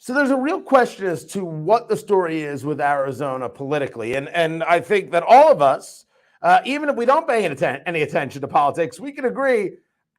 So there's a real question as to what the story is with Arizona politically. And I think that all of us, even if we don't pay any attention to politics, we can agree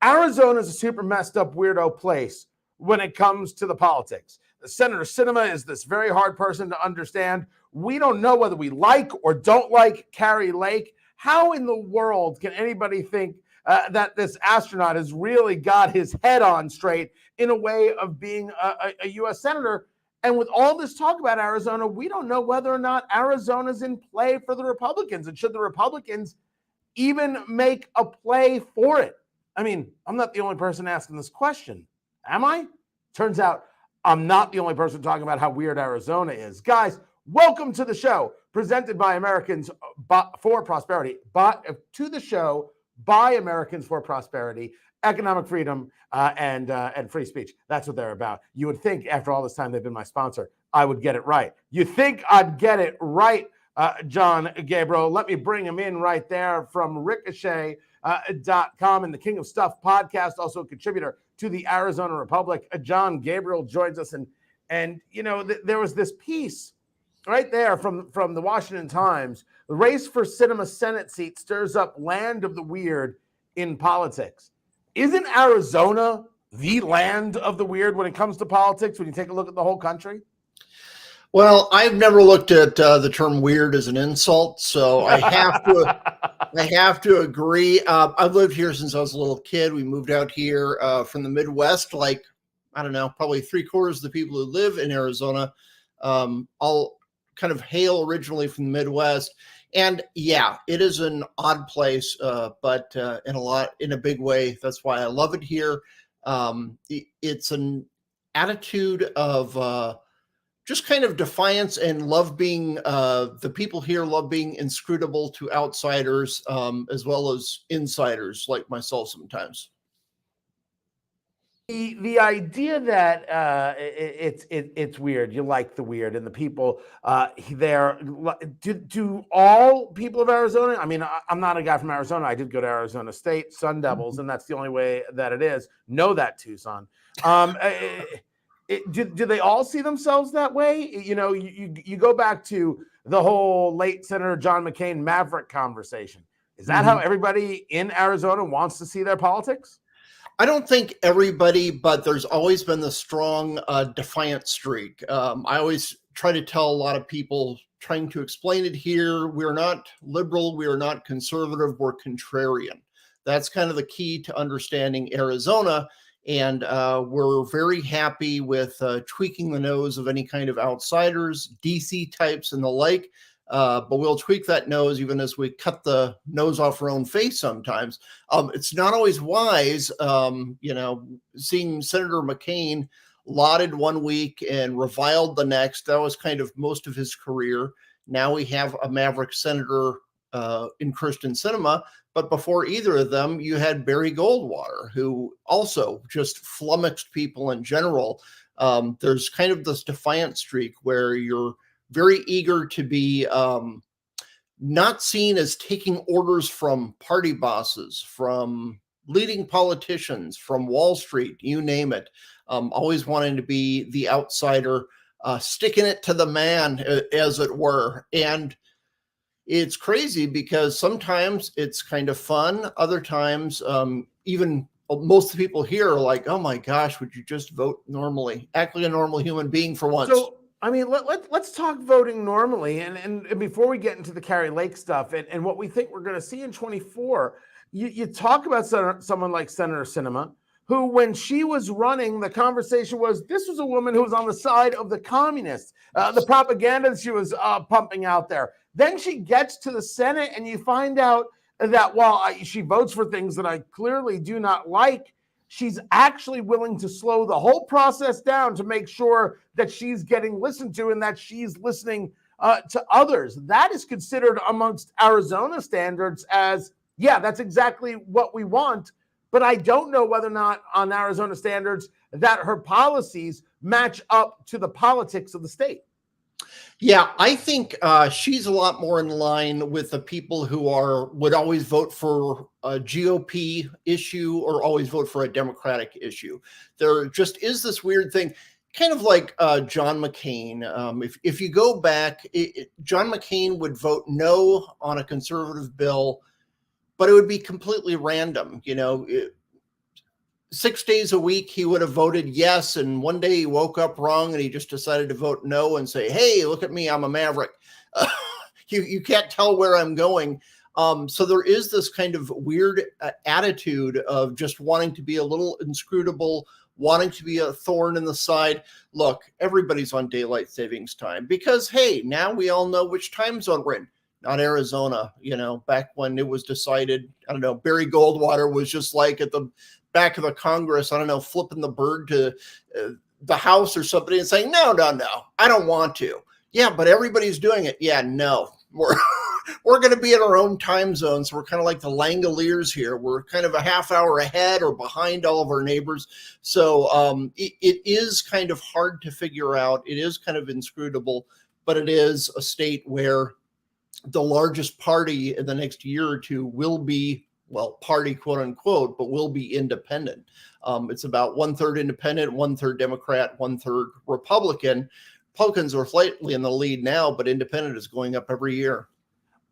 Arizona is a super messed up weirdo place when it comes to the politics. Senator Sinema is this very hard person to understand. We don't know whether we like or don't like Kari Lake. How in the world can anybody think that this astronaut has really got his head on straight in a way of being a U.S. senator? And with all this talk about Arizona, we don't know whether or not Arizona's in play for the Republicans. And should the Republicans even make a play for it? I mean, I'm not the only person asking this question, am I? Turns out I'm not the only person talking about how weird Arizona is. Guys, welcome to the show, presented by Americans for Prosperity. To the show by Americans for Prosperity, economic freedom, and free speech. That's what they're about. You would think after all this time they've been my sponsor, I would get it right. You think I'd get it right, Jon Gabriel? Let me bring him in right there from Ricochet.com and the King of Stuff podcast, also a contributor to the Arizona Republic. Jon Gabriel joins us, and you know, there was this piece right there from the Washington Times. The race for Sinema Senate seat stirs up land of the weird in politics. Isn't Arizona the land of the weird when it comes to politics, when you take a look at the whole country? Well, I've never looked at the term weird as an insult, so I have to agree. I've lived here since I was a little kid. We moved out here from the Midwest, like, I don't know, probably 3/4 of the people who live in Arizona all kind of hail originally from the Midwest. And yeah, it is an odd place, but in a big way. That's why I love it here. It's an attitude of just kind of defiance and love being, the people here love being inscrutable to outsiders, as well as insiders like myself sometimes. The idea that it's weird, you like the weird, and the people there. Do all people of Arizona? I mean, I'm not a guy from Arizona. I did go to Arizona State, Sun Devils, and that's the only way that it is. Know that, Tucson. Do they all see themselves that way? You know, you go back to the whole late Senator John McCain Maverick conversation. Is that how everybody in Arizona wants to see their politics? I don't think everybody, but there's always been the strong defiant streak. I always try to tell a lot of people, trying to explain it here, we're not liberal, we are not conservative, we're contrarian. That's kind of the key to understanding Arizona. And we're very happy with tweaking the nose of any kind of outsiders, DC types and the like. But we'll tweak that nose even as we cut the nose off our own face sometimes. It's not always wise, seeing Senator McCain lauded one week and reviled the next. That was kind of most of his career. Now we have a maverick senator in Kyrsten Sinema. But before either of them, you had Barry Goldwater, who also just flummoxed people in general. There's kind of this defiant streak where you're very eager to be not seen as taking orders from party bosses, from leading politicians, from Wall Street, you name it. Always wanting to be the outsider, sticking it to the man, as it were. And it's crazy because sometimes it's kind of fun. Other times, even most of the people here are like, oh my gosh, would you just vote normally? Act like a normal human being for once. So, I mean, let's talk voting normally. And before we get into the Kari Lake stuff and what we think we're going to see in 24, you talk about someone like Senator Sinema, who, when she was running, the conversation was, this was a woman who was on the side of the communists, the propaganda that she was pumping out there. Then she gets to the Senate and you find out that while she votes for things that I clearly do not like, she's actually willing to slow the whole process down to make sure that she's getting listened to and that she's listening to others. That is considered amongst Arizona standards as, yeah, that's exactly what we want. But I don't know whether or not on Arizona standards that her policies match up to the politics of the state. Yeah, I think she's a lot more in line with the people who would always vote for a GOP issue or always vote for a Democratic issue. There just is this weird thing, kind of like John McCain. If you go back, John McCain would vote no on a conservative bill, but it would be completely random. 6 days a week, he would have voted yes. And one day he woke up wrong and he just decided to vote no and say, hey, look at me, I'm a maverick. You can't tell where I'm going. So there is this kind of weird attitude of just wanting to be a little inscrutable, wanting to be a thorn in the side. Look, everybody's on daylight savings time because, hey, now we all know which time zone we're in. Not Arizona, back when it was decided, I don't know, Barry Goldwater was just like at the back of the Congress, I don't know, flipping the bird to the House or somebody and saying, no, I don't want to. Yeah, but everybody's doing it. Yeah, no, we're going to be in our own time zone. So we're kind of like the Langoliers here. We're kind of a half hour ahead or behind all of our neighbors. So it is kind of hard to figure out. It is kind of inscrutable, but it is a state where the largest party in the next year or two will be, well, party quote unquote, but will be independent. It's about 1/3 independent, 1/3 Democrat, 1/3 Republican. Republicans are slightly in the lead now, but independent is going up every year.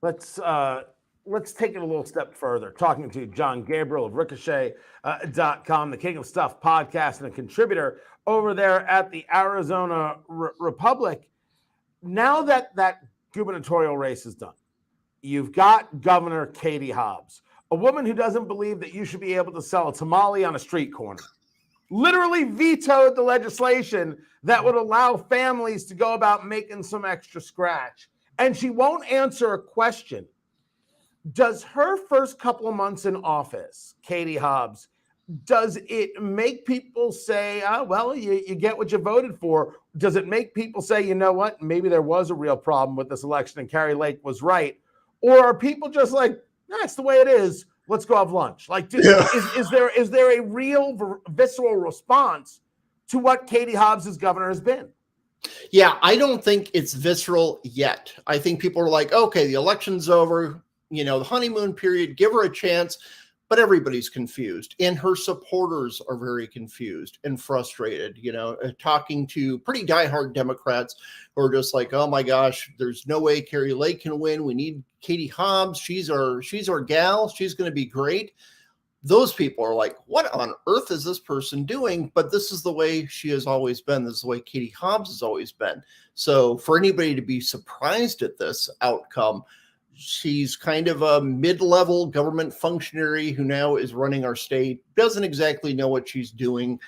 Let's take it a little step further. Talking to Jon Gabriel of Ricochet.com, the King of Stuff podcast, and a contributor over there at the Arizona Republic. Now that gubernatorial race is done, you've got Governor Katie Hobbs, a woman who doesn't believe that you should be able to sell a tamale on a street corner. Literally vetoed the legislation that would allow families to go about making some extra scratch. And she won't answer a question. Does her first couple of months in office, Katie Hobbs, does it make people say, well, you get what you voted for? Does it make people say, you know what, maybe there was a real problem with this election and Kari Lake was right? Or are people just like, that's the way it is, let's go have lunch? Like, is there a real visceral response to what Katie Hobbs as governor has been? Yeah, I don't think it's visceral yet. I think people are like, okay, the election's over, the honeymoon period, give her a chance. But everybody's confused, and her supporters are very confused and frustrated, talking to pretty diehard Democrats who are just like, oh my gosh, there's no way Kari Lake can win. We need Katie Hobbs. She's our gal. She's going to be great. Those people are like, what on earth is this person doing? But this is the way she has always been. This is the way Katie Hobbs has always been. So for anybody to be surprised at this outcome, she's kind of a mid-level government functionary who now is running our state, doesn't exactly know what she's doing.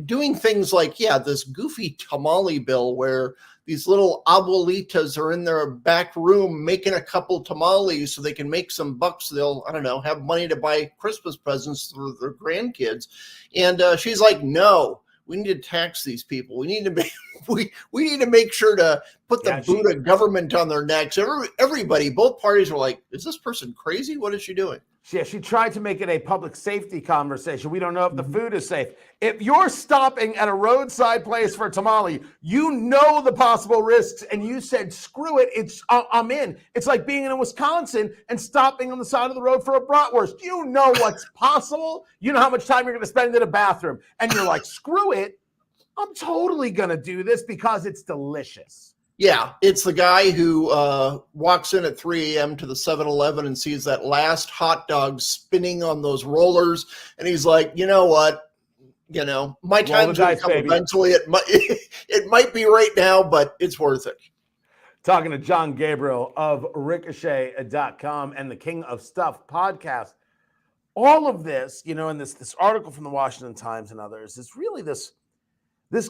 Doing things like, this goofy tamale bill where these little abuelitas are in their back room making a couple tamales so they can make some bucks. They'll, I don't know, have money to buy Christmas presents for their grandkids. And she's like, no, we need to tax these people. We need to make we need to make sure to put the boot of government on their necks. Everybody, both parties are like, is this person crazy? What is she doing? Yeah, she tried to make it a public safety conversation. We don't know if the food is safe. If you're stopping at a roadside place for a tamale, you know the possible risks, and you said, screw it, I'm in. It's like being in Wisconsin and stopping on the side of the road for a bratwurst. You know what's possible. You know how much time you're going to spend in a bathroom. And you're like, screw it, I'm totally going to do this because it's delicious. Yeah, it's the guy who walks in at 3 a.m. to the 7-Eleven and sees that last hot dog spinning on those rollers. And he's like, you know what? My time's going to come eventually. It might be right now, but it's worth it. Talking to Jon Gabriel of Ricochet.com and the King of Stuff podcast. All of this, and this article from the Washington Times and others is really this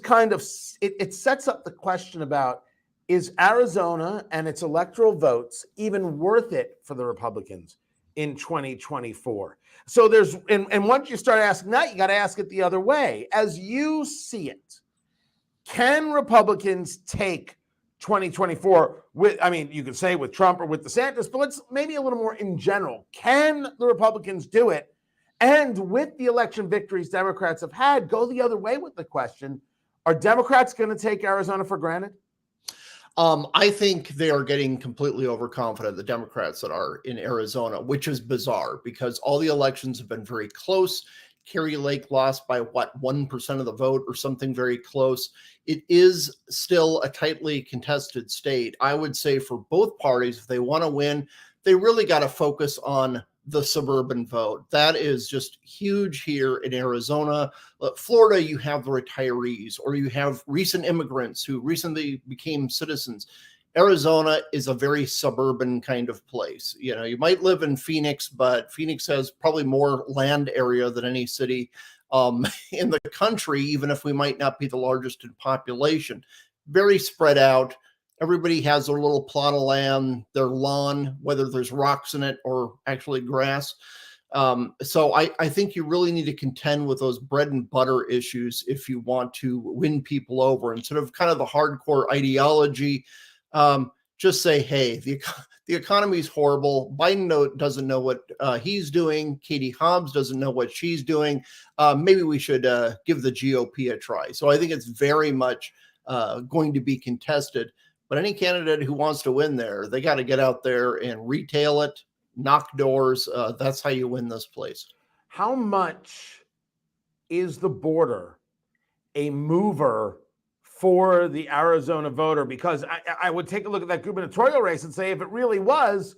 kind of, it sets up the question about, is Arizona and its electoral votes even worth it for the Republicans in 2024? So and once you start asking that, you got to ask it the other way. As you see it, can Republicans take 2024 you could say with Trump or with DeSantis, but let's maybe a little more in general. Can the Republicans do it? And with the election victories Democrats have had, go the other way with the question, are Democrats going to take Arizona for granted? I think they are getting completely overconfident, the Democrats that are in Arizona, which is bizarre because all the elections have been very close. Kari Lake lost by 1% of the vote or something very close. It is still a tightly contested state. I would say for both parties, if they want to win, they really got to focus on the suburban vote. That is just huge here in Arizona. Florida, you have the retirees, or you have recent immigrants who recently became citizens. Arizona is a very suburban kind of place. You might live in Phoenix, but Phoenix has probably more land area than any city in the country, even if we might not be the largest in population. Very spread out. Everybody has their little plot of land, their lawn, whether there's rocks in it or actually grass. So I think you really need to contend with those bread and butter issues if you want to win people over, instead of kind of the hardcore ideology. Just say, hey, the economy is horrible. Biden doesn't know what he's doing. Katie Hobbs doesn't know what she's doing. Maybe we should give the GOP a try. So I think it's very much going to be contested. But any candidate who wants to win there, they got to get out there and retail it, knock doors. That's how you win this place. How much is the border a mover for the Arizona voter? Because I would take a look at that gubernatorial race and say, if it really was,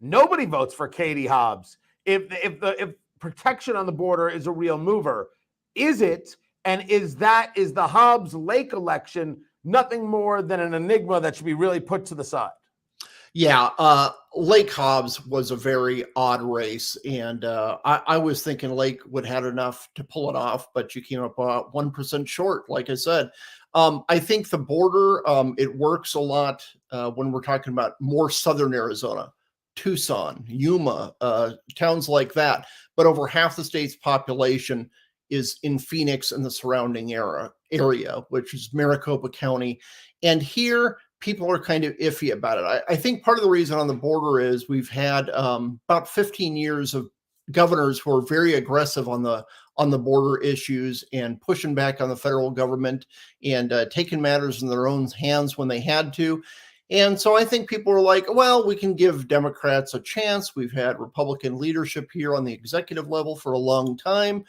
nobody votes for Katie Hobbs. If protection on the border is a real mover, is it? And is the Hobbs Lake election nothing more than an enigma that should be really put to the side? Yeah, Lake Hobbs was a very odd race, and I was thinking Lake would have enough to pull it off, but you came up 1% short, like I said. I think the border, it works a lot when we're talking about more southern Arizona, Tucson, Yuma, towns like that. But over half the state's population is in Phoenix and the surrounding area, which is Maricopa County. And here, people are kind of iffy about it. I think part of the reason on the border is we've had about 15 years of governors who are very aggressive on the border issues and pushing back on the federal government and taking matters in their own hands when they had to. And so I think people are like, well, we can give Democrats a chance. We've had Republican leadership here on the executive level for a long time.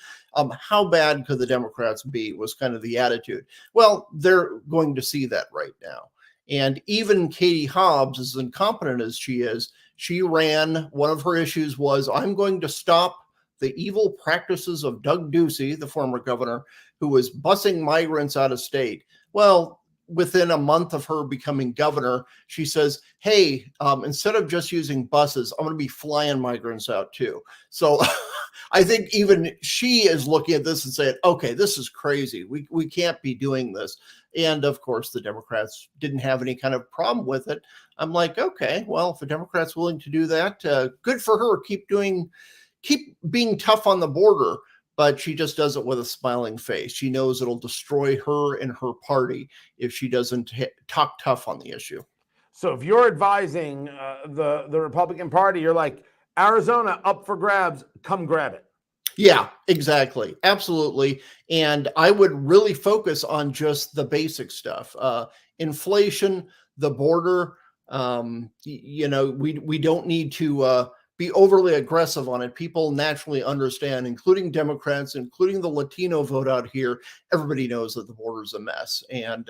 How bad could the Democrats be, was kind of the attitude. Well, they're going to see that right now. And even Katie Hobbs, as incompetent as she is, she ran, one of her issues was, I'm going to stop the evil practices of Doug Ducey, the former governor, who was busing migrants out of state. Well, within a month of her becoming governor, she says, hey, instead of just using buses, I'm going to be flying migrants out too. So I think even she is looking at this and saying, okay, this is crazy. We can't be doing this. And of course, the Democrats didn't have any kind of problem with it. I'm like, okay, well, if a Democrat's willing to do that, good for her. Keep being tough on the border. But she just does it with a smiling face. She knows it'll destroy her and her party if she doesn't talk tough on the issue. So if you're advising the Republican Party, you're like, Arizona up for grabs, come grab it. Yeah, exactly. Absolutely. And I would really focus on just the basic stuff. Inflation, the border, we don't need to be overly aggressive on it. People naturally understand, including Democrats, including the Latino vote out here. Everybody knows that the border is a mess. And,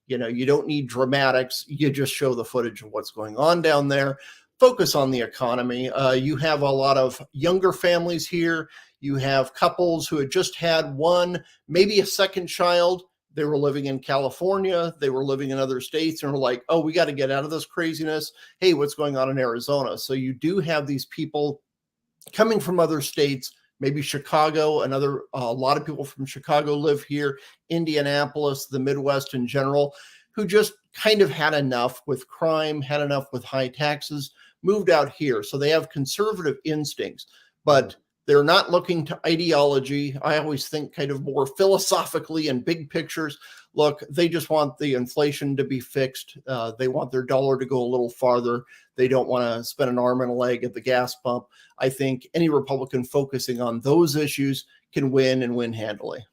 you don't need dramatics. You just show the footage of what's going on down there. Focus on the economy. You have a lot of younger families here. You have couples who had just had one, maybe a second child. They were living in California. They were living in other states and were like, oh, we got to get out of this craziness. Hey, what's going on in Arizona? So you do have these people coming from other states, maybe Chicago, a lot of people from Chicago live here, Indianapolis, the Midwest in general, who just kind of had enough with crime, had enough with high taxes, moved out here. So they have conservative instincts, but they're not looking to ideology. I always think kind of more philosophically and big pictures. Look, they just want the inflation to be fixed. They want their dollar to go a little farther. They don't want to spend an arm and a leg at the gas pump. I think any Republican focusing on those issues can win and win handily.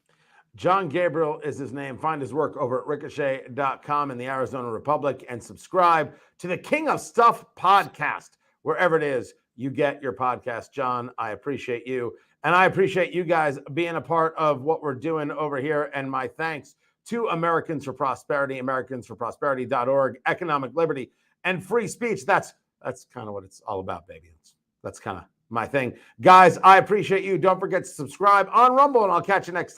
Jon Gabriel is his name. Find his work over at ricochet.com in the Arizona Republic and subscribe to the King of Stuff podcast, wherever it is you get your podcast. Jon, I appreciate you. And I appreciate you guys being a part of what we're doing over here. And my thanks to Americans for Prosperity, AmericansForProsperity.org, economic liberty and free speech. That's kind of what it's all about, baby. That's kind of my thing. Guys, I appreciate you. Don't forget to subscribe on Rumble, and I'll catch you next time.